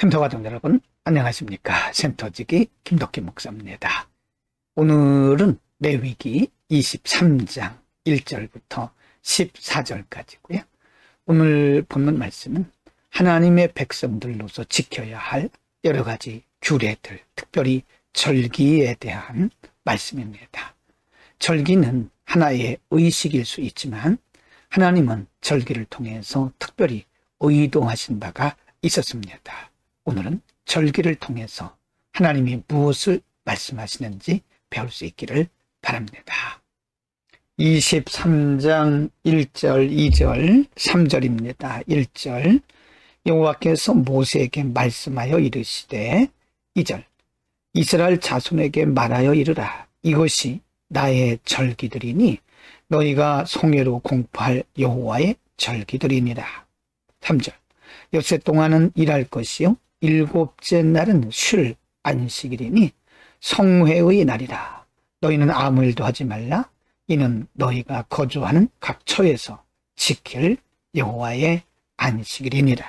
쉼터 가족 여러분, 안녕하십니까? 쉼터지기 김덕기 목사입니다. 오늘은 레위기 23장 1절부터 14절까지고요. 오늘 본문 말씀은 하나님의 백성들로서 지켜야 할 여러 가지 규례들, 특별히 절기에 대한 말씀입니다. 절기는 하나의 의식일 수 있지만 하나님은 절기를 통해서 특별히 의도하신 바가 있었습니다. 오늘은 절기를 통해서 하나님이 무엇을 말씀하시는지 배울 수 있기를 바랍니다. 23장 1절, 2절, 3절입니다. 1절, 여호와께서 모세에게 말씀하여 이르시되 2절, 이스라엘 자손에게 말하여 이르라. 이것이 나의 절기들이니 너희가 송해로 공포할 여호와의 절기들이니라. 3절, 엿새 동안은 일할 것이요 일곱째 날은 쉴 안식일이니 성회의 날이라. 너희는 아무 일도 하지 말라. 이는 너희가 거주하는 각 처에서 지킬 여호와의 안식일이니라.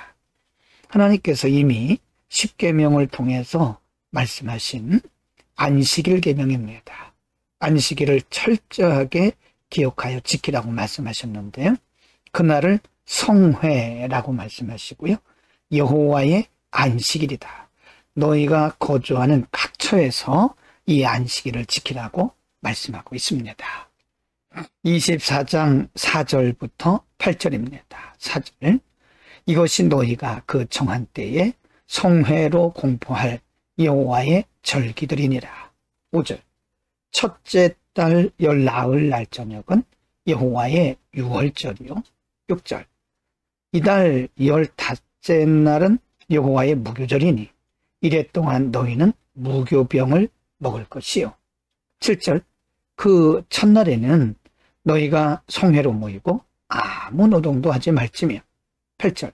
하나님께서 이미 십계명을 통해서 말씀하신 안식일 계명입니다. 안식일을 철저하게 기억하여 지키라고 말씀하셨는데요. 그날을 성회라고 말씀하시고요. 여호와의 안식일이다. 너희가 거주하는 각 처에서 이 안식일을 지키라고 말씀하고 있습니다. 24장 4절부터 8절입니다. 4절, 이것이 너희가 그 정한 때에 성회로 공포할 여호와의 절기들이니라. 5절, 첫째 달 열 나흘 날 저녁은 여호와의 유월절이요. 6절, 이달 15째 날은 여호와의 무교절이니 이래 동안 너희는 무교병을 먹을 것이요. 7절, 그 첫날에는 너희가 성회로 모이고 아무 노동도 하지 말지며. 8절,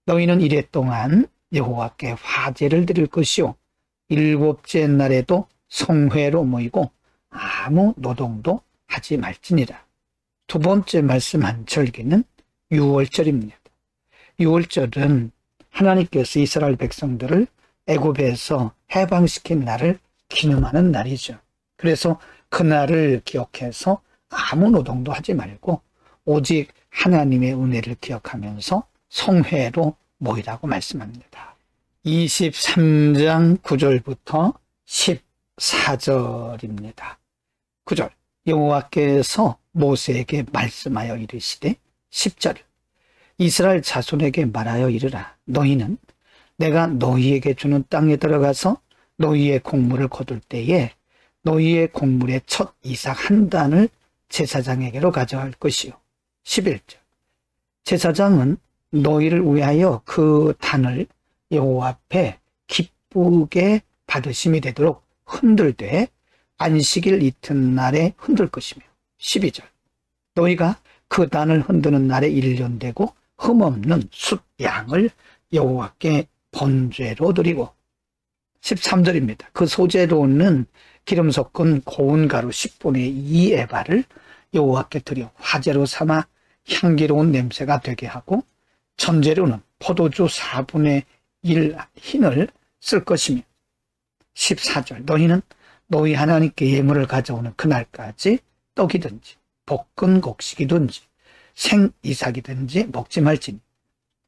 너희는 이래 동안 여호와께 화제를 드릴 것이요 일곱째 날에도 성회로 모이고 아무 노동도 하지 말지니라. 두 번째 말씀한 절기는 유월절입니다. 유월절은 하나님께서 이스라엘 백성들을 애굽에서 해방시킨 날을 기념하는 날이죠. 그래서 그날을 기억해서 아무 노동도 하지 말고 오직 하나님의 은혜를 기억하면서 성회로 모이라고 말씀합니다. 23장 9절부터 14절입니다. 9절, 여호와께서 모세에게 말씀하여 이르시되 10절, 이스라엘 자손에게 말하여 이르라. 너희는 내가 너희에게 주는 땅에 들어가서 너희의 곡물을 거둘 때에 너희의 곡물의 첫 이삭 한 단을 제사장에게로 가져갈 것이요. 11절, 제사장은 너희를 위하여 그 단을 여호와 앞에 기쁘게 받으심이 되도록 흔들되 안식일 이튿날에 흔들 것이며. 12절, 너희가 그 단을 흔드는 날에 1년 되고 흠없는 숫 양을 여호와께 번제로 드리고. 13절입니다. 그 소제로는 기름 섞은 고운 가루 10분의 2 에바를 여호와께 드려 화제로 삼아 향기로운 냄새가 되게 하고, 전제로는 포도주 4분의 1 흰을 쓸 것이며. 14절, 너희는 너희 하나님께 예물을 가져오는 그날까지 떡이든지 볶은 곡식이든지 생이삭이든지 먹지 말지니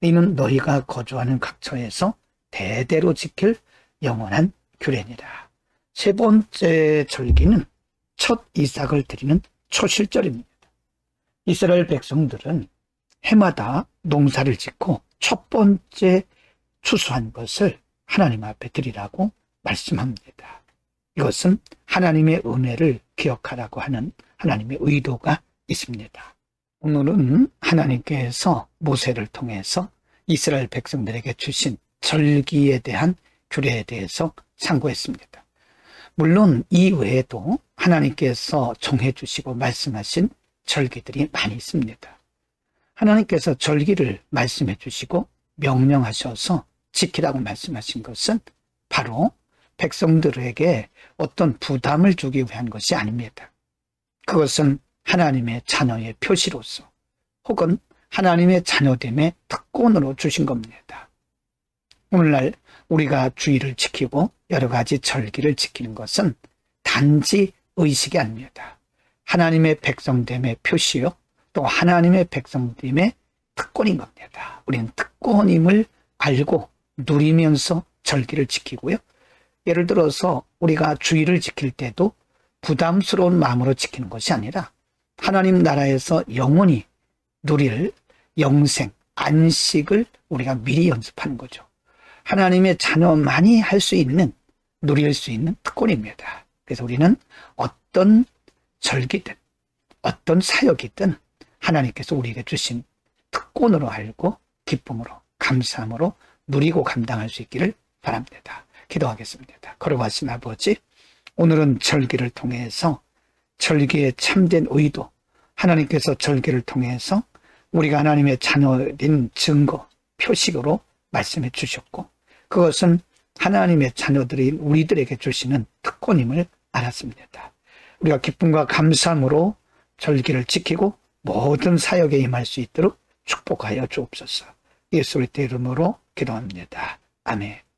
이는 너희가 거주하는 각 처에서 대대로 지킬 영원한 규례니라. 세 번째 절기는 첫 이삭을 드리는 초실절입니다. 이스라엘 백성들은 해마다 농사를 짓고 첫 번째 추수한 것을 하나님 앞에 드리라고 말씀합니다. 이것은 하나님의 은혜를 기억하라고 하는 하나님의 의도가 있습니다. 오늘은 하나님께서 모세를 통해서 이스라엘 백성들에게 주신 절기에 대한 규례에 대해서 상고했습니다. 물론 이 외에도 하나님께서 정해 주시고 말씀하신 절기들이 많이 있습니다. 하나님께서 절기를 말씀해 주시고 명령하셔서 지키라고 말씀하신 것은 바로 백성들에게 어떤 부담을 주기 위한 것이 아닙니다. 그것은 하나님의 자녀의 표시로서 혹은 하나님의 자녀됨의 특권으로 주신 겁니다. 오늘날 우리가 주일을 지키고 여러 가지 절기를 지키는 것은 단지 의식이 아닙니다. 하나님의 백성됨의 표시요, 또 하나님의 백성됨의 특권인 겁니다. 우리는 특권임을 알고 누리면서 절기를 지키고요. 예를 들어서 우리가 주일을 지킬 때도 부담스러운 마음으로 지키는 것이 아니라 하나님 나라에서 영원히 누릴 영생, 안식을 우리가 미리 연습하는 거죠. 하나님의 자녀만이 할 수 있는, 누릴 수 있는 특권입니다. 그래서 우리는 어떤 절기든 어떤 사역이든 하나님께서 우리에게 주신 특권으로 알고 기쁨으로, 감사함으로 누리고 감당할 수 있기를 바랍니다. 기도하겠습니다. 거룩하신 아버지, 오늘은 절기를 통해서 절기의 참된 의도, 하나님께서 절기를 통해서 우리가 하나님의 자녀인 증거, 표식으로 말씀해 주셨고, 그것은 하나님의 자녀들인 우리들에게 주시는 특권임을 알았습니다. 우리가 기쁨과 감사함으로 절기를 지키고 모든 사역에 임할 수 있도록 축복하여 주옵소서. 예수의 이름으로 기도합니다. 아멘.